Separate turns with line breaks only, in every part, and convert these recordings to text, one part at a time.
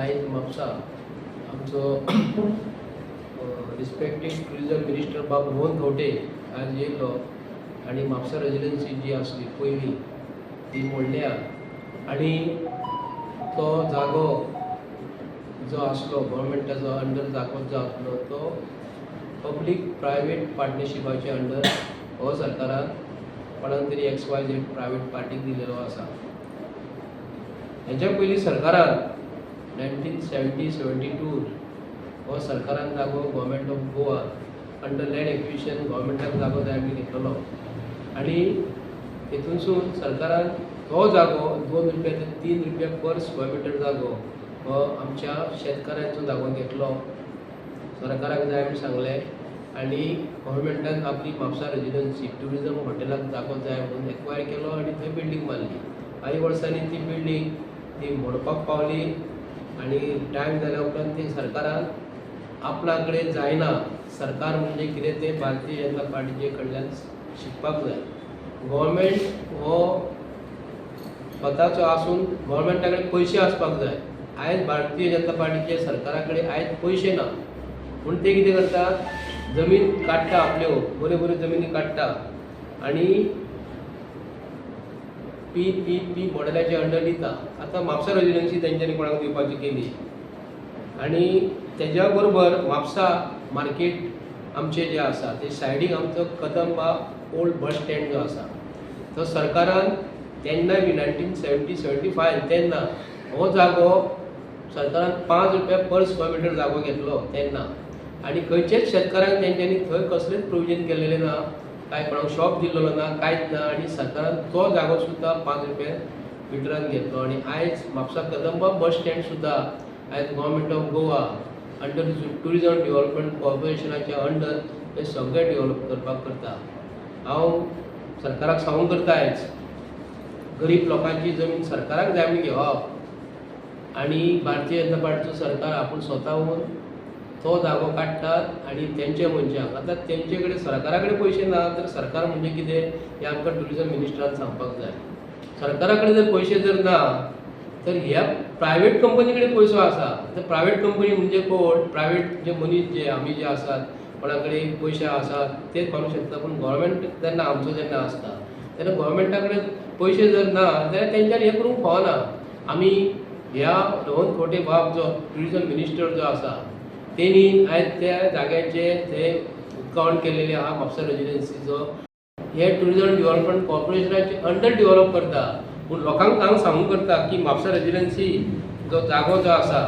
आयज म्हापसा आमचो respected tourism minister बाब मोहन खंवटे आज येयलो आनी म्हापसा रेजिडेन्सी जी आसली पयली ती मोडल्या आनी तो जागो जो आसलो गव्हर्मेंटाचो अंडर जागो जो आसलो तो पब्लीक प्रायवेट पार्टनरशिपाचे अंडर हो सरकारान कोणाक तरी XYZ प्रायवेट पार्टीक दिलेलो आसा. हेच्या पयलीं सरकारान 1972 हो सरकारान जागो government of Goa under land acquisition गव्हर्मेंटाक जागो जाय म्हूण घेतलेलो आनी तेतूनसून सरकारान तो जागो 2 रुपया ते 3 रुपया पर स्क्वेअर मिटर जागो हो आमच्या शेतकाऱ्यांचो जागो घेतलो. सरकाराक जाय म्हूण सांगलें आनी गव्हर्मेंटान आपली म्हापसा रेजिडेन्सी टुरिजम हॉटेलाक जागो जाय म्हणून एक्वायर केलो आनी थंय बिल्डींग बांदली. काही वर्सांनी ती बिल्डींग ती मोडपाक पावली आनी टायम जाल्या उपरांत ती सरकारान आपणा कडेन जायना. सरकार म्हणजे कितें तें भारतीय जनता पार्टीचे कडल्यान शिकपाक जाय. गव्हर्मेंट हो स्वताचो आसून गव्हर्मेंटा कडेन पयशे आसपाक जाय. आयज भारतीय जनता पार्टीचे सरकारा कडेन आयज पयशे ना म्हूण ते कितें करता, जमीन काडटा आपल्यो बऱ्यो बऱ्यो जमिनी काडटा आनी PPP मॉडेलाचे अंडर दिता. आतां म्हापसा रेजिडेन्सी तेंच्यांनी कोणाक दिवपाची केली आनी तेज्या बरोबर म्हापसा मार्केट आमचे जे आसा ते सायडीक आमचो कदंबा ओल्ड बस स्टँड जो आसा तो सरकारान तेन्ना बी 1975 तेन्ना हो जागो सरकारान 5 रुपया पर स्क्वेअर मिटर जागो घेतलो तेन्ना आनी खंयचेच शेतकारांक तेंच्यांनी थंय कसलेंच प्रोविजन केलेलें ना, काय कोणाक शॉप दिल्लो ना, कांयच ना आनी सरकारान तो जागो सुद्दां 5 रुपया मिटरान घेतलो. आनी आयज म्हापसा कदंबा बस स्टँड सुद्दां आयज government of Goa under tourism development कॉर्पोरेशनाच्या अंडर हे सगळें डेव्हलप करपाक करता. हांव सरकाराक सांगूंक करता आयज गरीब लोकांची जमीन सरकाराक जाय म्हूण घेवप आनी भारतीय जनता पार्टीचो सरकार आपूण स्वताहून तो जागो काडटात आनी तेंचे मनशाक आतां तेंचे कडेन सरकारा कडेन पयशे ना तर सरकार म्हणजे कितें हें आमकां टुरिजम मिनिस्टरान सांगपाक जाय. सरकारा कडेन जर पयशे जर ना तर ह्या प्रायवेट कंपनी कडेन पयसो आसा. तर प्रायवेट कंपनी म्हणजे कोण, प्रायवेट जे मनीस जे आमी जे आसात कोणा कडेन पयशे आसात ते करूंक शकता. पूण गव्हर्मेंट जेन्ना आमचो जेन्ना आसता तेन्ना गव्हर्मेंटा कडेन पयशे जर ना जाल्यार तेंच्यांनी हें करूंक फावना. आमी ह्या मोहन खंवटे बाब जो टुरिजम मिनिस्टर जो आसा तेणी आयज त्या जाग्याचे थंय उदकावण केलेलें आहा म्हापसा रेजिडेन्सीचो. हे टुरिजम डेव्हलपमेंट कॉर्पोरेशनाचे अंडर डेव्हलप करता. पूण लोकांक हांव सांगूंक करता की म्हापसा रेजिडेन्सी जो जागो जो आसा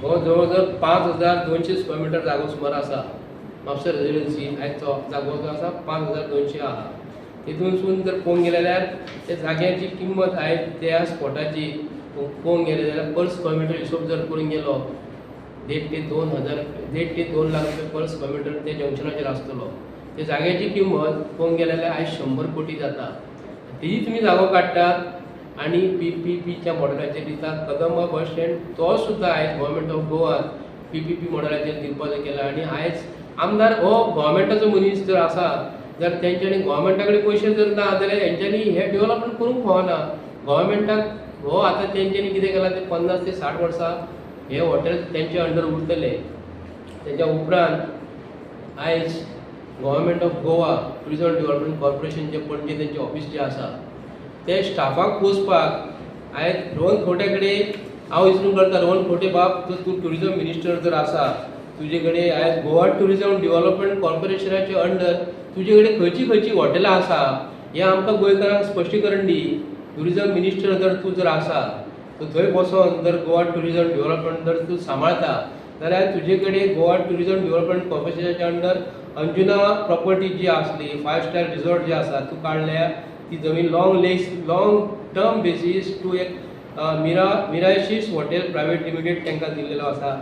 हो जवळ जवळ 5200 स्क्वेअर मिटर जागो सुमार आसा. म्हापसा रेजिडेन्सी आयजचो जागो जो आसा 5200 आहा. तितूनसून जर पळोवंक गेले जाल्यार त्या जाग्याची किंमत आयज त्या स्पॉटाची पळोवंक गेले जाल्यार पर स्क्वेअर मिटर हिशोब जर करूंक गेलो 1.5 ते 2 लाख रुपया पर स्क्वेअर मिटर ते जंक्शनाचेर आसतलो. ते जाग्याची किंमत पळोवंक गेले जाल्यार आयज 100 कोटी जाता. तेजी तुमी जागो काडटात आनी PPPच्या मॉडेलाचेर दितात. कदंबा बस स्टँड तो सुद्दां आयज गव्हर्मेंट ऑफ गोवा PPP मॉडेलाचेर दिवपाचो केला आनी आयज आमदार हो गव्हर्मेंटाचो मनीस जर आसा जर तेंच्यांनी गव्हर्मेंटा कडेन पयशे जर ना जाल्यार हेंच्यांनी हे डेव्हलपमेंट करूंक फावना. गव्हर्मेंटाक हो आतां तेंच्यांनी कितें केलां ते 50 ते 60 वर्सां हे हॉटेल तेंचे अंडर उरतले. तेच्या उपरांत आयज government of Goa tourism development कॉर्पोरेशनचे पणजे तेंचे ऑफिस जे आसा ते स्टाफाक पोसपाक आयज रोहन खंवटे कडेन हांव विचारून करता, रोहन खंवटे बाब जर तूं टुरिजम मिनिस्टर जर आसा तुजे कडेन आयज गोवा टुरिजम डेव्हलपमेंट कॉर्पोरेशनाचे अंडर तुजे कडेन खंयची खंयची हॉटेलां आसा हें आमकां गोंयकारांक स्पश्टीकरण दी. टुरिजम मिनिस्टर जर तूं जर आसा तर थंय बसोन जर गोवा टुरिजम डेव्हलपमेंट जर तूं सांबाळता जाल्यार तुजे कडेन गोवा टुरिजम डेव्हलपमेंट कॉर्पोरेशनाच्या अंडर अंजुना प्रॉपर्टी जी आसली 5 स्टार रिसॉर्ट जे आसा तूं काडल्या ती जमीन लॉंग टर्म बेसीस टू एक मिरायशीस हॉटेल प्रायवेट लिमिटेड तांकां दिल्लेलो आसा.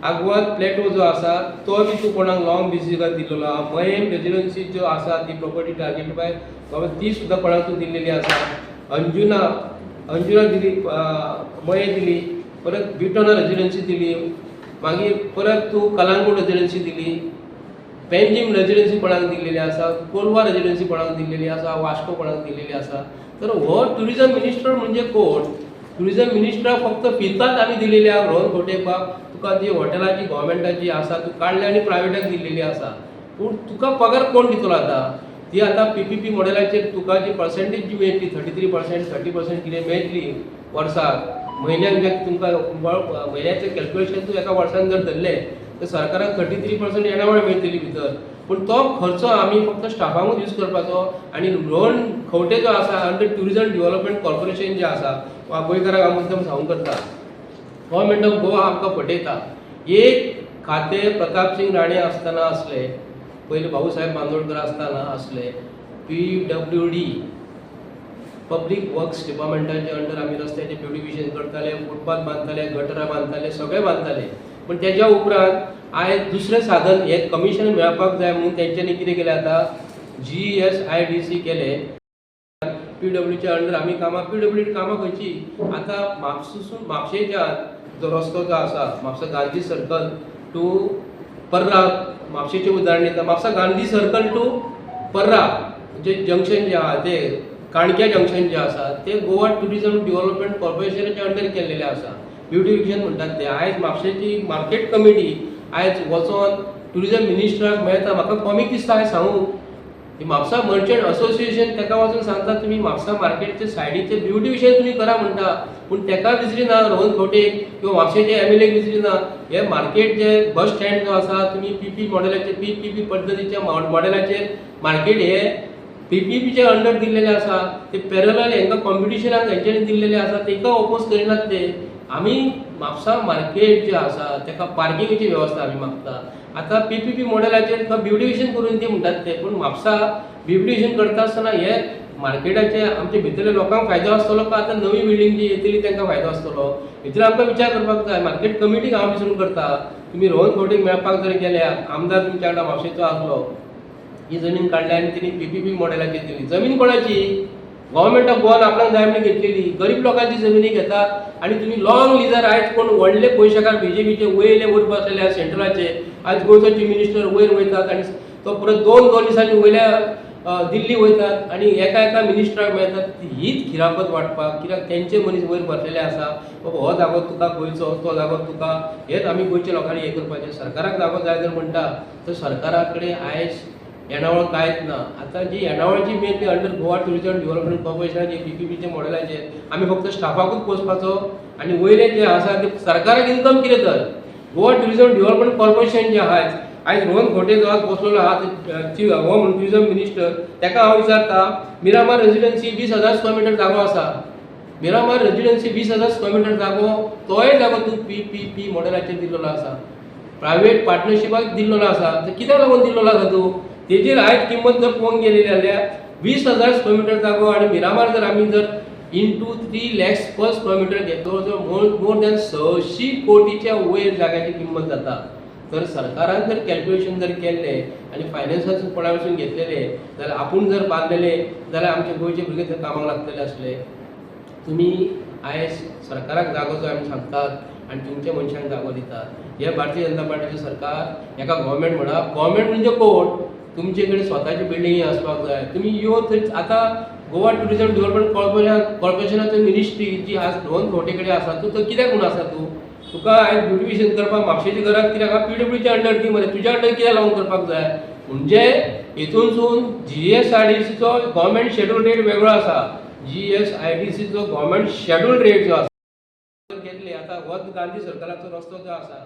आगवाद प्लेटो जो आसा तो बी तूं कोणाक लॉंग बेसिसाक दिल्लो आहा. मयेम रेजिडेन्सी जो आसा ती प्रॉपर्टी टार्गेट बाय ती सुद्दां कोणाक तूं दिल्लेली आसा. अंजुना दिली, मये दिली, परत बिटोना रेजिडेन्सी दिली, मागीर परत तूं कलांगूट रेजिडेन्सी दिली, पेंजीम रेजिडेन्सी कोणाक दिल्लेली आसा, कोलवा रेजिडेन्सी कोणाक दिल्लेली आसा, वास्को कोणाक दिल्लेली आसा. तर हो टुरिजम मिनिस्टर म्हणजे कोण ट्युरिझम मिनिस्टराक फक्त फिताच आमी दिलेली आहा रोहन खोटेपाक. तुका जी हॉटेलाची गव्हर्मेंटाची आसा तू काडल्या आनी प्रायवेटाक दिलेली आसा, पूण तुका पगार कोण दितलो आतां? ती आतां PPP मॉडेलाचेर तुका जी पर्सेंटेज जी मेळटली 33%, 30% कितें मेळटली वर्साक, म्हयन्याक जे तुमकां म्हयन्याचें कॅल्क्युलेशन तूं एका वर्सान जर धरलें तर सरकाराक 33% येणावळ मेळटली भितर. पूण तो खर्च आमी फक्त स्टाफांकूच यूज करपाचो आनी रोहन खंवटे जो आसा अंडर ट्युरिझम डेव्हलपमेंट कॉर्पोरेशन जे आसा, वा गोंयकाराक हांव मुद्दम सांगूंक करता, गव्हर्मेंट ऑफ गोवा आमकां फटयता. एक खातें प्रताप सिंग राणे आसतना असलें, पयलीं भाऊसाहेब बांदोडकर आसतना असलें, PWD पब्लीक वर्क्स डिपार्टमेंटाचे अंडर आमी रस्त्याचें ब्युटिफिकेशन करताले, फुटपाथ बांदताले, गटरां बांदताले, सगळें बांदताले. पण तेज्या उपरांत आयज दुसरें साधन हें कमिशन मेळपाक जाय म्हणून तेंच्यांनी कितें केलें आतां, GSIDC केलें. PWDच्या अंडर आमी कामां, PWD कामां खंयची आतां म्हापशेच्यान जो रस्तो जो आसा, म्हापसा गांधी सर्कल टू पर्रा, म्हापशेचें उदाहरण दिता, म्हापसा गांधी सर्कल टू पर्रा जे जंक्शन जे आहा ते काणक्या जंक्शन जे आसा ते गोवा ट्युरिझम डेव्हलपमेंट कॉर्पोरेशनाच्या अंडर केल्लेले आसा. ब्युटिफिकेशन म्हणटात ते. आयज म्हापशेची मार्केट कमिटी आयज वचोन ट्युरिझम मिनिस्टराक मेळटा. म्हाका कॉमीक दिसता आयज सांगू, म्हापसा मर्चंट असोसिएशन तेका वचून सांगता तुमी म्हापसा मार्केटचे सायडीचे ब्युटिफिकेशन तुमी करा म्हणटा, पूण तेका विचरिना रोहन खंवटेक किंवा म्हापशेचे MLAक विचरिना. हे मार्केट जे बस स्टँड जो आसा तुमी PP मॉडेलाचेर, PPP पद्दतीच्या मॉडेलाचेर मार्केट हे PPPचे अंडर दिल्लेले आसा. ते पॅरलल हेंकां कॉम्पिटिशनाक तेंच्यांनी दिल्लेले आसा, तेका ओपोज करिनात ते. आमी म्हापसा मार्केट जे आसा तेका पार्किंगची वेवस्था आमी मागता. आतां PPP मॉडेलाचेर ब्युटिफिकेशन करून दी म्हणटात ते, पूण म्हापसा ब्युटिफिकेशन करता आसतना हे मार्केटाचे आमचे भितरल्या लोकांक फायदो आसतलो काय आतां नवी बिल्डींग जी येतली तांकां फायदो आसतलो, हेचेर आमकां विचार करपाक जाय. मार्केट कमिटीक हांव विचारून करता, तुमी रोहन खंवटेक मेळपाक जर गेल्यार, आमदार तुमच्या वांगडा म्हापशेचो आसलो, ही जमीन काडल्या आनी तिणी PPP मॉडेलाचेर दिली. जमीन कोणाची? गव्हर्मेंट ऑफ गोवान आपणाक जाय म्हणून घेतलेली. गरीब लोकांची जमिनी घेतात आनी तुमी लॉंग लिजार आयज कोण व्हडले पयशेकार BJPचे वयले वयर बसलेले सेंट्रलाचे, आयज गोंयचो चीफ मिनिस्टर वयर वयतात आनी तो परत 2 दिसांनी वयल्या दिल्ली वयतात आनी एका मिनिस्टराक मेळतात. हीच खिरापत वाटपाक, कित्याक तेंचे मनीस वयर बसलेले आसा. बाबा हो जागो तुका गोंयचो, तो जागो तुका, हेच आमी गोंयच्या लोकांनी हें करपाचें. सरकाराक जागो जाय जर म्हणटा तर सरकारा कडेन आयज येणावळ कांयच ना. आतां जी येणावळची मेळटली अंडर गोवा ट्युरिझम डेव्हलपमेंट कॉर्पोरेशनाचे PPPचे मॉडेलाचेर आमी फक्त स्टाफाकूच पोसपाचो आनी वयले जे आसा ते सरकाराक इन्कम कितें तर. गोवा ट्युरिझम डेव्हलपमेंट कॉर्पोरेशन जे आहा आयज रोहन खंवटे जो बसलेलो आहा हो म्हणून ट्युरिझम मिनिस्टर, तेका हांव विचारता, मिरामार रेजिडन्सी 20,000 स्क्वेअर मिटर जागो आसा. मिरामार रेजिडन्सी 20,000 स्क्वेअर मिटर जागो, तोय जागो तूं PPP मॉडेलाचेर दिल्लो आसा, प्रायवेट पार्टनरशिपाक दिल्लो आसा. तर कित्याक लागून दिल्लो आसा तूं? तेजेर आयज किंमत जर पळोवंक गेलेली जाल्यार 20,000 स्क्वेअर मिटर जागो आनी मिरामार जर आमी जर into 3 lakhs per square meter घेतलो तर मोर दॅन 600 कोटीच्या वयर जाग्याची किंमत जाता. तर सरकारान जर कॅल्क्युलेशन जर केल्ले आनी फायनान्साच कोणाकडसून घेतलेले जाल्यार आपूण जर बांदलेले जाल्यार आमचे गोंयचे भुरगे थंय कामाक लागतले आसले. तुमी आयज सरकाराक जागो जो आमी सांगतात आनी तुमच्या मनशांक जागो दितात. हे भारतीय जनता पार्टीचे सरकार, हेका गव्हर्मेंट म्हणा. गव्हर्मेंट म्हणजे कोण? तुमचे कडेन स्वताची बिल्डिंग आसपाक जाय. तुमी यो थंय आतां गोवा ट्युरिझम डेव्हलपमेंट कॉर्पोरेशनाची मिनिस्ट्री जी आज रोहन खंवटे कडेन आसा, तूं थंय कित्याक म्हणून आसा तूं? तुका आयज ब्युटिफिकेशन करपाक म्हापशेची गरज कित्याक? PWDच्या अंडर ती मरे, तुज्या अंडर कित्याक लावून करपाक जाय? म्हणजे हितूनसून GSIDCचो गव्हर्मेंट शेड्यूल रेट वेगळो आसा. GSIDCचो गव्हर्मेंट शेड्यूल रेट जो आसा घेतले. आतां हो गांधी सर्कलाचो रस्तो जो आसा,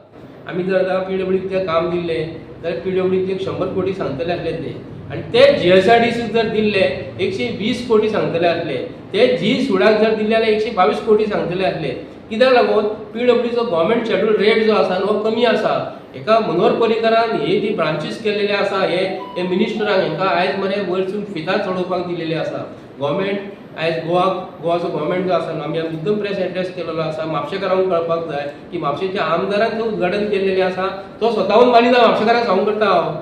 आमी जर आतां PWDचें काम दिल्लें जाल्यार PWDचे 100 कोटी सांगतले आसले ते, आनी ते GSIDCक जर दिल्ले 120 कोटी सांगतले आसले. ते सुडाक जर दिल्ले जाल्यार 122 कोटी सांगतले आसले. कित्याक लागून? PWDचो गव्हर्मेंट शेड्यूल रेट जो आसा हो कमी आसा. एका मनोहर पर्रीकारान हे जी ब्रांचीस केलेले आसा, हे मिनिस्टरांक हेंकां आयज मरे वयरसून फिता चडोवपाक दिलेले आसा. गव्हर्मेंट आयज गोवाचो गव्हर्मेंट जो आसा, आमी मुद्दम प्रेस एड्रेस केलेलो आसा. म्हापशेकारांक कळपाक जाय की म्हापशेच्या आमदारान थंय उद्घाटन केलेलें आसा, तो स्वताहून बांदिना. म्हापशेकारांक सांगूंक करता हांव,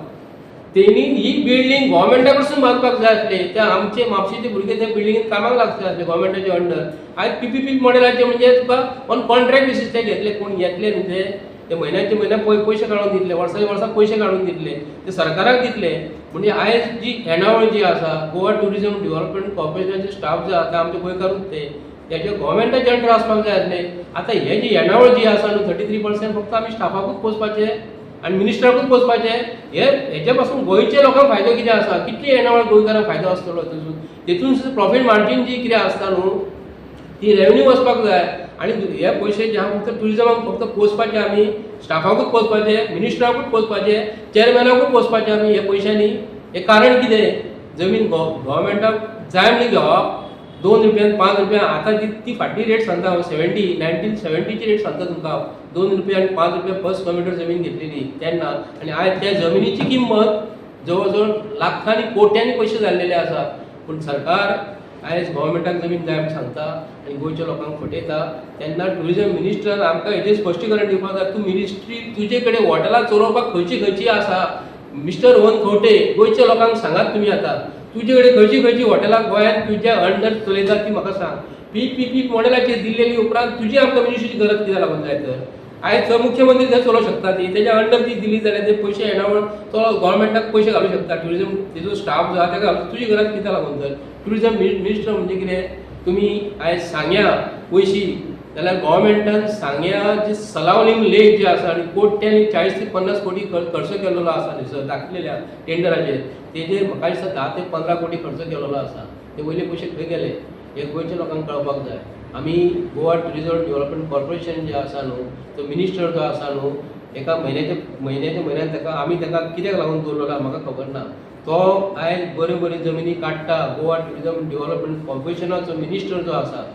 तेणी ही बिल्डींग गव्हर्मेंटा कडसून बांदपाक जाय आसले. ते आमचे म्हापशेचे भुरगे त्या बिल्डिंगेत कामाक लागचे आसले गव्हर्मेंटाच्या अंडर. आयज PPP मॉडेलाचे म्हणजे तुका ऑन कॉन्ट्रॅक्ट बेसीस ते घेतले. कोण घेतले न्ही ते म्हयन्याचे म्हयन्या पयशे काडून दितले, वर्साचे वर्सा पयशे काडून दितले, ते सरकाराक दितले. म्हणजे आयज जी येणावळ जी आसा, गोवा ट्युरिझम डेव्हलपमेंट कॉर्पोरेशनाचे स्टाफ जे आसा आमचे गोंयकारूच हेजे गव्हर्मेंटाचे अंडर आसपाक जाय आसले. आतां हे जी येणावळ जी आसा न्हू 33% फक्त आमी स्टाफाकूच पोसपाचे आनी मिनिस्टराकूच पोसपाचे. हेजे पासून गोंयच्या लोकांक फायदो कितें आसा? कितली येणावळ गोंयकारांक फायदो आसतलो तेतून सुद्दां प्रॉफीट मार्जीन जी कितें आसता न्हू ती रेवन्यू वचपाक जाय. आनी हे पयशे जे आहा फक्त ट्युरिजमाक फक्त पोसपाचे आमी, स्टाफाकूच पोसपाचे, मिनिस्टराकूच पोसपाचे, चेअरमॅनाकूच पोसपाचे आमी हे पयशांनी. हे कारण कितें? जमीन गव्हर्मेंटाक जाय म्हणली घेवप 2 रुपयान 5 रुपया. आतां ती फाटली रेट सांगता हांव 1970ची रेट सांगता तुमकां हांव. 2 रुपया आनी 5 रुपया पर स्क्वेअर मिटर जमीन घेतलेली तेन्ना. आनी आयज त्या जमिनीची किंमत जवळ जवळ लाखांनी कोट्यांनी पयशे जाल्लेले आसा. पूण सरकार आयज गव्हर्मेंटाक जमीन जाय म्हण सांगता आनी गोंयच्या लोकांक फटयता. तेन्ना ट्युरिजम मिनिस्टरान आमकां हेजेर स्पश्टीकरण दिवपाक जाय. तूं मिनिस्ट्री तुजे कडेन हॉटेलां चलोवपाक खंयची आसा? मिस्टर रोहन खंवटे, गोंयच्या लोकांक सांगात तुमी आतां तुजे कडेन खंयची हॉटेलां गोंयांत तुज्या अंडर चलयतात ती म्हाका सांग. पी मॉडेलाचेर दिल्लेली उपरांत तुजी आमकां मिनिस्ट्रीची गरज कित्याक लागून जाय तर? आयज मुख्यमंत्री थंय चलोवंक शकता ती तेज्या अंडर ती दिली जाल्यार ते पयशे येणावळ तो गव्हर्मेंटाक पयशे घालूंक शकता. ट्युरिजम तेजो स्टाफ जो आहा ताका तुजी गरज कित्याक लागून तर? ट्युरिजम मिनिस्टर म्हणजे कितें? तुमी आयज सांग्या पयशी जाल्यार गव्हर्मेंटान सांग्या जे सलावलीम लेक जे आसा आनी कोट्यांनी 40 ते 50 कोटी खर्च केलेलो आसा थंयसर दाखयलेल्या टेंडराचेर. तेजेर म्हाका दिसता 10 ते 15 कोटी खर्च केलेलो आसा. ते वयले पयशे खंय गेले हे गोंयच्या लोकांक कळपाक जाय. आमी गोवा ट्युरिजम डेव्हलपमेंट कॉर्पोरेशन जे आसा न्हू तो मिनिस्टर जो आसा न्हू एका म्हयन्यान ताका आमी ताका कित्याक लागून दवरलेलो म्हाका खबर ना. तो आयज बऱ्यो जमिनी काडटा. गोवा ट्युरिजम डेव्हलपमेंट कॉर्पोरेशनाचो मिनिस्टर जो आसा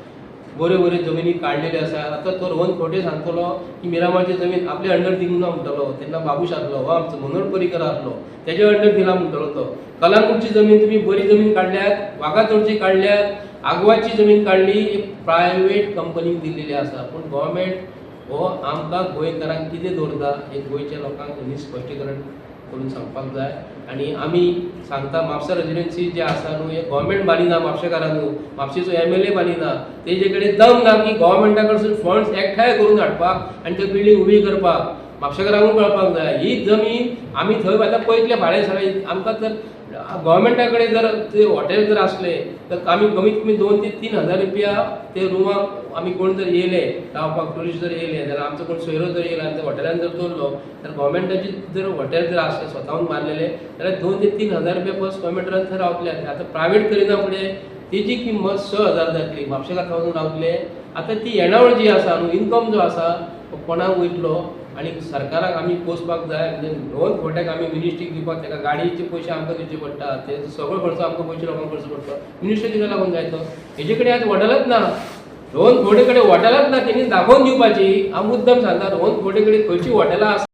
बऱ्यो जमिनी काडलेल्यो आसा. आतां तो रोहन खंवटे सांगतलो की मिरामारची जमीन आपल्या अंडर दिवंक ना म्हणटलो. तेन्ना बाबूश आसलो हो आमचो मनोहर पर्रीकर आसलो तेज्या अंडर दिला म्हणटलो तो. कलांगूटची जमीन तुमी बरी जमीन काडल्यात, वागातोरची काडल्यात, आगवाची जमीन काडली एक प्रायवेट कंपनीक दिल्लेली आसा. पूण गव्हर्मेंट हो आमकां गोंयकारांक कितें दवरता हे गोंयच्या लोकांक स्पश्टीकरण करून सांगपाक जाय. आनी आमी सांगता म्हापसा रेजिडेन्सी जे आसा न्हू हे गव्हर्मेंट बांदिना म्हापशेकारांक. म्हापशेचो MLA बांदिना. तेजे कडेन दम ना की गव्हर्मेंटा कडसून फंड्स एकठांय करून हाडपाक आनी ती बिल्डींग उबी करपाक. म्हापशेकारांकूय कळपाक जाय ही जमीन आमी थंय आतां पयतले भाडे सगळे आमकां तर गव्हर्मेंटा कडेन जर ते हॉटेल जर असले तर आमी कमीत कमी 2 ते 3 हजार रुपया ते रुमाक आमी कोण जर येयले रावपाक टुरिस्ट जर येयले जाल्यार आमचो कोण सोयरो जर येयला आनी त्या हॉटेलान जर दवरलो जाल्यार गव्हर्मेंटाची जर हॉटेल जर आसले स्वताहून बांदलेले जाल्यार 2 ते 3 हजार रुपया पर स्क्वेअर मिटरान थंय रावतले. आतां प्रायवेट करिना फुडें तेजी किंमत 6,000 जातली. म्हापशेकार थावजन रावतले. आतां ती येणावळ जी आसा न्हू इनकम जो आसा तो कोणाक वयतलो आनी सरकाराक आमी पोसपाक जाय. म्हणजे रोहन खंवट्याक आमी मिनिस्ट्रीक दिवपाक ताका गाडयेचे पयशे आमकां दिवचे पडटा. ते सगळो खर्च आमकां गोंयच्या लोकांक करचो पडटा. मिनिस्टर कित्याक लागून जाय तो? हेजे कडेन आयज हॉटेलच ना. रोहन खंवटे कडेन हॉटेलच ना तेणी दाखोवन दिवपाची. हांव मुद्दम सांगता रोहन खंवटे कडेन खंयची हॉटेलां आसा